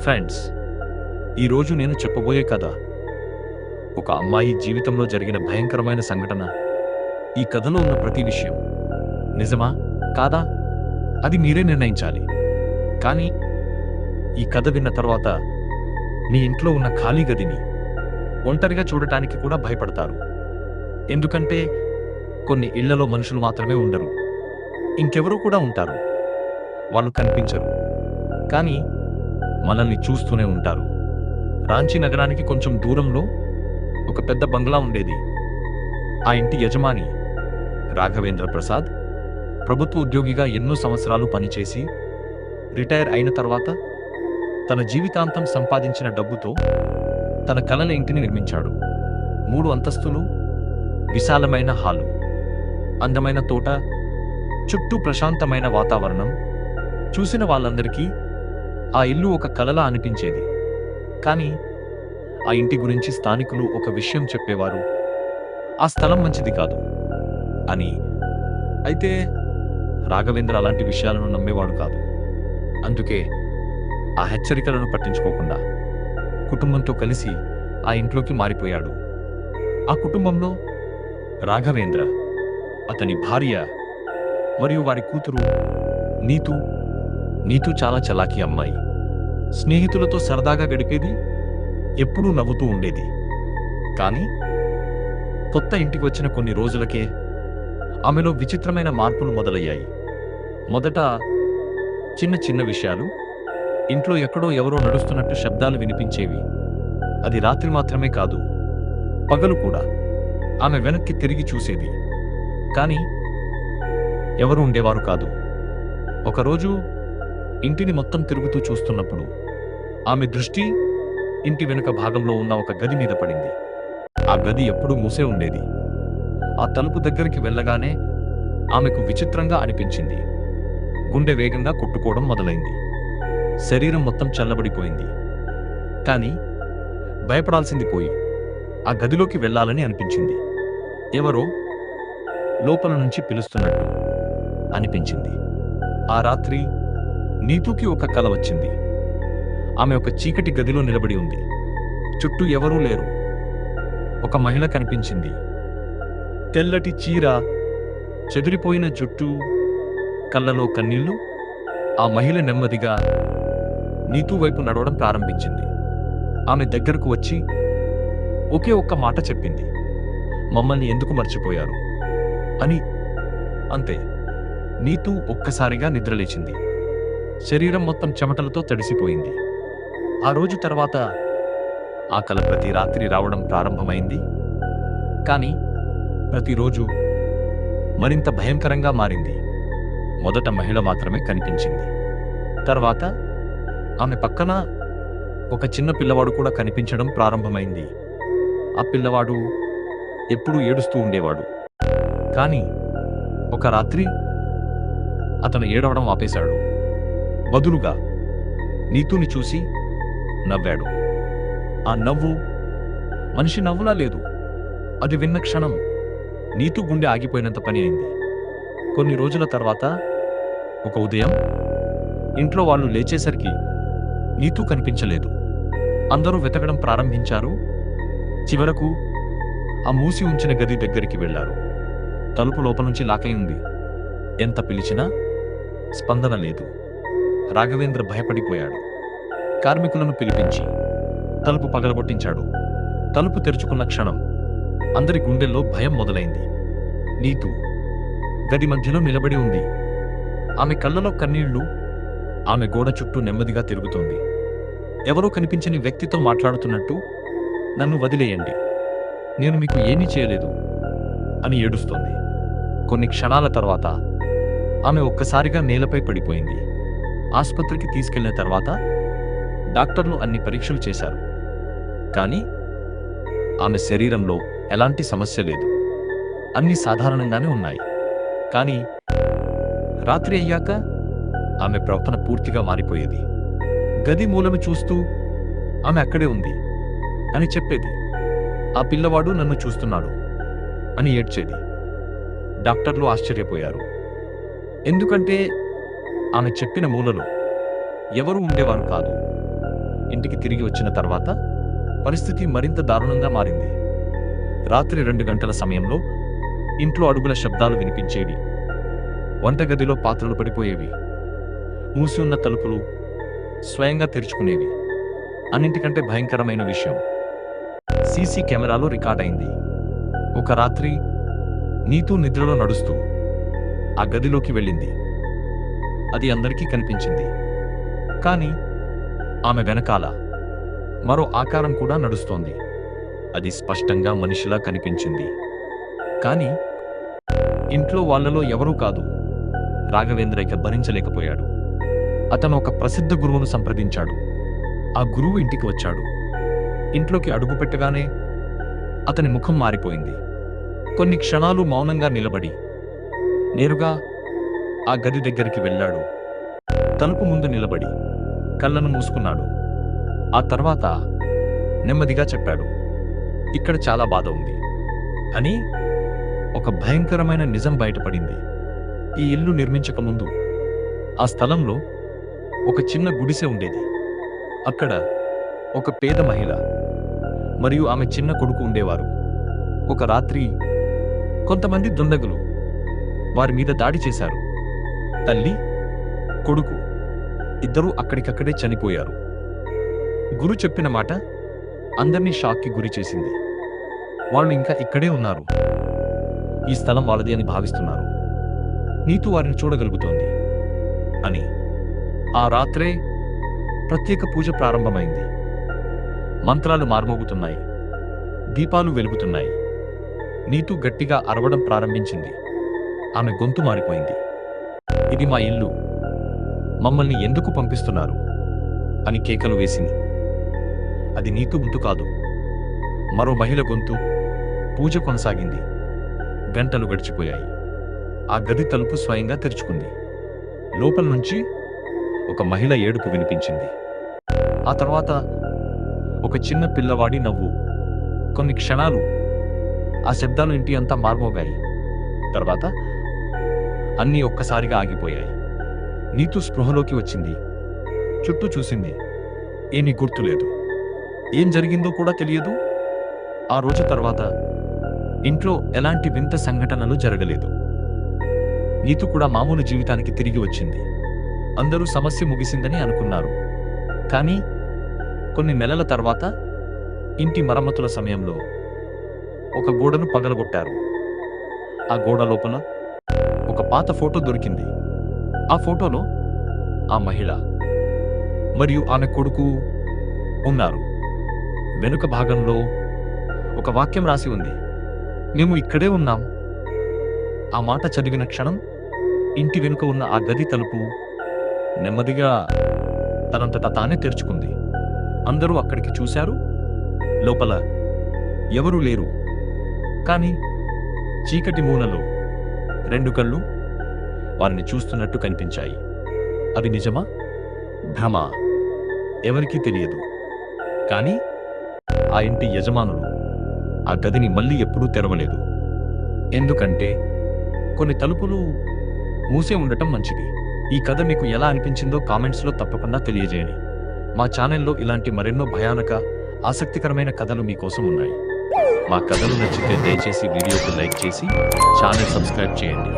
Friends, ఈరోజు నేను చెప్పబోయే కథ ఒక అమ్మాయి జీవితంలో జరిగిన భయంకరమైన సంఘటన. ఈ కథలో ఉన్న ప్రతి విషయం నిజమా కాదా అది మీరే నిర్ణయించాలి. కానీ ఈ కథ విన్న తర్వాత మీ ఇంట్లో ఉన్న ఖాళీ గదిని ఒంటరిగా చూడటానికి కూడా భయపడతారు. ఎందుకంటే కొన్ని ఇళ్లలో మనుషులు మాత్రమే ఉండరు, ఇంకెవరూ కూడా ఉంటారు. వాళ్ళు కనిపించరు, కానీ మనల్ని చూస్తూనే ఉంటారు. రాంచీ నగరానికి కొంచెం దూరంలో ఒక పెద్ద బంగ్లా ఉండేది. ఆ ఇంటి యజమాని రాఘవేంద్ర ప్రసాద్ ప్రభుత్వ ఉద్యోగిగా ఎన్నో సంవత్సరాలు పనిచేసి రిటైర్ అయిన తర్వాత తన జీవితాంతం సంపాదించిన డబ్బుతో తన కలల ఇంటిని నిర్మించాడు. 3 అంతస్తులు, విశాలమైన హాలు, అందమైన తోట, చుట్టూ ప్రశాంతమైన వాతావరణం. చూసిన వాళ్ళందరికీ ఆ ఇల్లు ఒక కలలా అనిపించేది. కానీ ఆ ఇంటి గురించి స్థానికులు ఒక విషయం చెప్పేవారు: ఆ స్థలం మంచిది కాదు అని. అయితే రాఘవేంద్ర అలాంటి విషయాలను నమ్మేవాడు కాదు. అందుకే ఆ హెచ్చరికలను పట్టించుకోకుండా కుటుంబంతో కలిసి ఆ ఇంట్లోకి మారిపోయాడు. ఆ కుటుంబంలో రాఘవేంద్ర, అతని భార్య మరియు వారి కూతురు నీతు చాలా చలాకీ అమ్మాయి. స్నేహితులతో సరదాగా గడిపేది, ఎప్పుడూ నవ్వుతూ ఉండేది. కానీ కొత్త ఇంటికి వచ్చిన కొన్ని రోజులకే ఆమెలో విచిత్రమైన మార్పులు మొదలయ్యాయి. మొదట చిన్న చిన్న విషయాలు. ఇంట్లో ఎక్కడో ఎవరో నడుస్తున్నట్టు శబ్దాలు వినిపించేవి. అది రాత్రి మాత్రమే కాదు, పగలు కూడా. ఆమె వెనక్కి తిరిగి చూసేది, కానీ ఎవరు ఉండేవారు కాదు. ఒకరోజు ఇంటిని మొత్తం తిరుగుతూ చూస్తున్నప్పుడు ఆమె దృష్టి ఇంటి వెనుక భాగంలో ఉన్న ఒక గది మీద పడింది. ఆ గది ఎప్పుడూ మూసే ఉండేది. ఆ తలుపు దగ్గరికి వెళ్ళగానే ఆమెకు విచిత్రంగా అనిపించింది. గుండె వేగంగా కొట్టుకోవడం మొదలైంది. శరీరం మొత్తం చల్లబడిపోయింది. కానీ భయపడాల్సింది పోయి ఆ గదిలోకి వెళ్ళాలని అనిపించింది. ఎవరో లోపల నుంచి పిలుస్తున్నట్టు అనిపించింది. ఆ రాత్రి నీతుకి ఒక కల వచ్చింది. ఆమె ఒక చీకటి గదిలో నిలబడి ఉంది. చుట్టూ ఎవరూ లేరు. ఒక మహిళ కనిపించింది. తెల్లటి చీర, చెదిరిపోయిన జుట్టు, కళ్ళలో కన్నీళ్లు. ఆ మహిళ నెమ్మదిగా నీతు వైపు నడవడం ప్రారంభించింది. ఆమె దగ్గరకు వచ్చి ఒకే ఒక్క మాట చెప్పింది: మమ్మల్ని ఎందుకు మర్చిపోయారు అని. అంతే. నీతు ఒక్కసారిగా నిద్రలేచింది. శరీరం మొత్తం చెమటలతో తడిసిపోయింది. ఆ రోజు తర్వాత ఆ కల ప్రతి రాత్రి రావడం ప్రారంభమైంది. కానీ ప్రతిరోజు మరింత భయంకరంగా మారింది. మొదట మహిళ మాత్రమే కనిపించింది. తర్వాత ఆమె పక్కన ఒక చిన్న పిల్లవాడు కూడా కనిపించడం ప్రారంభమైంది. ఆ పిల్లవాడు ఎప్పుడూ ఏడుస్తూ ఉండేవాడు. కానీ ఒక రాత్రి అతను ఏడవడం ఆపేశాడు. బదులుగా నీతుని చూసి నవ్వాడు. ఆ నవ్వు మనిషి నవ్వులా లేదు. అది విన్న క్షణం నీతు గుండె ఆగిపోయినంత పని అయింది. కొన్ని రోజుల తర్వాత ఒక ఉదయం ఇంట్లో వాళ్ళు లేచేసరికి నీతు కనిపించలేదు. అందరూ వెతకడం ప్రారంభించారు. చివరకు ఆ మూసి ఉంచిన గది దగ్గరికి వెళ్లారు. తలుపు లోపల నుంచి లాకై ఉంది. ఎంత పిలిచినా స్పందన లేదు. రాఘవేంద్ర భయపడిపోయాడు. కార్మికులను పిలిపించి తలుపు పగలగొట్టించాడు. తలుపు తెరుచుకున్న క్షణం అందరి గుండెల్లో భయం మొదలైంది. నీతు గది మధ్యలో నిలబడి ఉంది. ఆమె కళ్ళలో కన్నీళ్లు. ఆమె గోడ చుట్టూ నెమ్మదిగా తిరుగుతోంది. ఎవరో కనిపించని వ్యక్తితో మాట్లాడుతున్నట్టు, నన్ను వదిలేయండి, నేను మీకు ఏమీ చేయలేదు అని ఏడుస్తోంది. కొన్ని క్షణాల తర్వాత ఆమె ఒక్కసారిగా నేలపై పడిపోయింది. ఆసుపత్రికి తీసుకెళ్లిన తర్వాత డాక్టర్లు అన్ని పరీక్షలు చేశారు. కానీ ఆమె శరీరంలో ఎలాంటి సమస్య లేదు. అన్ని సాధారణంగానే ఉన్నాయి. కానీ రాత్రి అయ్యాక ఆమె ప్రవర్తన పూర్తిగా మారిపోయేది. గది మూలను చూస్తూ ఆమె అక్కడే ఉంది అని చెప్పేది. ఆ పిల్లవాడు నన్ను చూస్తున్నాడు అని ఏడ్చేది. డాక్టర్లు ఆశ్చర్యపోయారు. ఎందుకంటే ఆమె చెప్పిన మూలలో ఎవరూ ఉండేవారు కాదు. ఇంటికి తిరిగి వచ్చిన తర్వాత పరిస్థితి మరింత దారుణంగా మారింది. రాత్రి 2 గంటల సమయంలో ఇంట్లో అడుగుల శబ్దాలు వినిపించేవి. వంటగదిలో పాత్రలు పడిపోయేవి. మూసి ఉన్న తలుపులు స్వయంగా తెరుచుకునేవి. అన్నింటికంటే భయంకరమైన విషయం సీసీ కెమెరాలో రికార్డైంది. ఒక రాత్రి నీతూ నిద్రలో నడుస్తూ ఆ గదిలోకి వెళ్ళింది. అది అందరికీ కనిపించింది. కానీ ఆమె వెనకాల మరో ఆకారం కూడా నడుస్తోంది. అది స్పష్టంగా మనిషిలా కనిపించింది. కానీ ఇంట్లో వాళ్ళలో ఎవరూ కాదు. రాఘవేంద్ర ఇక భరించలేకపోయాడు. అతను ఒక ప్రసిద్ధ గురువును సంప్రదించాడు. ఆ గురువు ఇంటికి వచ్చాడు. ఇంట్లోకి అడుగుపెట్టగానే అతని ముఖం మారిపోయింది. కొన్ని క్షణాలు మౌనంగా నిలబడి నేరుగా ఆ గది దగ్గరికి వెళ్ళాడు. తలుపు ముందు నిలబడి కళ్ళను మూసుకున్నాడు. ఆ తర్వాత నెమ్మదిగా చెప్పాడు, ఇక్కడ చాలా బాధ ఉంది అని. ఒక భయంకరమైన నిజం బయటపడింది. ఈ ఇల్లు నిర్మించకముందు ఆ స్థలంలో ఒక చిన్న గుడిసె ఉండేది. అక్కడ ఒక పేద మహిళ మరియు ఆమె చిన్న కొడుకు ఉండేవారు. ఒక రాత్రి కొంతమంది దుండగులు వారి మీద దాడి చేశారు. తల్లి, కొడుకు ఇద్దరూ అక్కడికక్కడే చనిపోయారు. గురు చెప్పిన మాట అందర్నీ షాక్కి గురి చేసింది. వాళ్ళు ఇంకా ఇక్కడే ఉన్నారు. ఈ స్థలం వాళ్ళది అని భావిస్తున్నారు. నీతూ వారిని చూడగలుగుతోంది అని. ఆ రాత్రే ప్రత్యేక పూజ ప్రారంభమైంది. మంత్రాలు మార్మోగుతున్నాయి. దీపాలు వెలుగుతున్నాయి. నీతూ గట్టిగా అరవడం ప్రారంభించింది. ఆమె గొంతు మారిపోయింది. ఇది మా ఇల్లు, మమ్మల్ని ఎందుకు పంపిస్తున్నారు అని కేకలు వేసింది. అది నీతూ గొంతు కాదు, మరో మహిళ గొంతు. పూజ కొనసాగింది. గంటలు గడిచిపోయాయి. ఆ గది తలుపు స్వయంగా తెరుచుకుంది. లోపల నుంచి ఒక మహిళ ఏడుపు వినిపించింది. ఆ తర్వాత ఒక చిన్న పిల్లవాడి నవ్వు. కొన్ని క్షణాలు ఆ శబ్దాలు ఇంటి అంతా మార్మోగాయి. తర్వాత అన్నీ ఒక్కసారిగా ఆగిపోయాయి. నీతూ స్పృహలోకి వచ్చింది. చుట్టూ చూసింది. ఏమీ గుర్తులేదు. ఏం జరిగిందో కూడా తెలియదు. ఆ రోజు తర్వాత ఇంట్లో ఎలాంటి వింత సంఘటనలు జరగలేదు. నీతూ కూడా మామూలు జీవితానికి తిరిగి వచ్చింది. అందరూ సమస్య ముగిసిందని అనుకున్నారు. కానీ కొన్ని నెలల తర్వాత ఇంటి మరమ్మతుల సమయంలో ఒక గోడను పగలగొట్టారు. ఆ గోడ లోపల ఒక పాత ఫోటో దొరికింది. ఆ ఫోటోలో ఆ మహిళ మరియు ఆమె కొడుకు ఉన్నారు. వెనుక భాగంలో ఒక వాక్యం రాసి ఉంది, మేము ఇక్కడే ఉన్నాం. ఆ మాట చదివిన క్షణం ఇంటి వెనుక ఉన్న ఆ గది తలుపు నెమ్మదిగా తనంతట తానే తెరుచుకుంది. అందరూ అక్కడికి చూశారు. లోపల ఎవరూ లేరు. కానీ చీకటి మూలలో 2 కళ్ళు వారిని చూస్తున్నట్టు కనిపించాయి. అవి నిజమా, భ్రమా ఎవరికీ తెలియదు. కానీ ఆ ఇంటి యజమానులు ఆ గదిని మళ్ళీ ఎప్పుడూ తెరవలేదు. ఎందుకంటే కొన్ని తలుపులు మూసే ఉండటం మంచిది. ఈ కథ మీకు ఎలా అనిపించిందో కామెంట్స్లో తప్పకుండా తెలియజేయండి. మా ఛానల్లో ఇలాంటి మరెన్నో భయానక, ఆసక్తికరమైన కథలు మీకోసం ఉన్నాయి. మా కథలు నచ్చితే దయచేసి వీడియోకు లైక్ చేసి ఛానల్ సబ్స్క్రైబ్ చేయండి.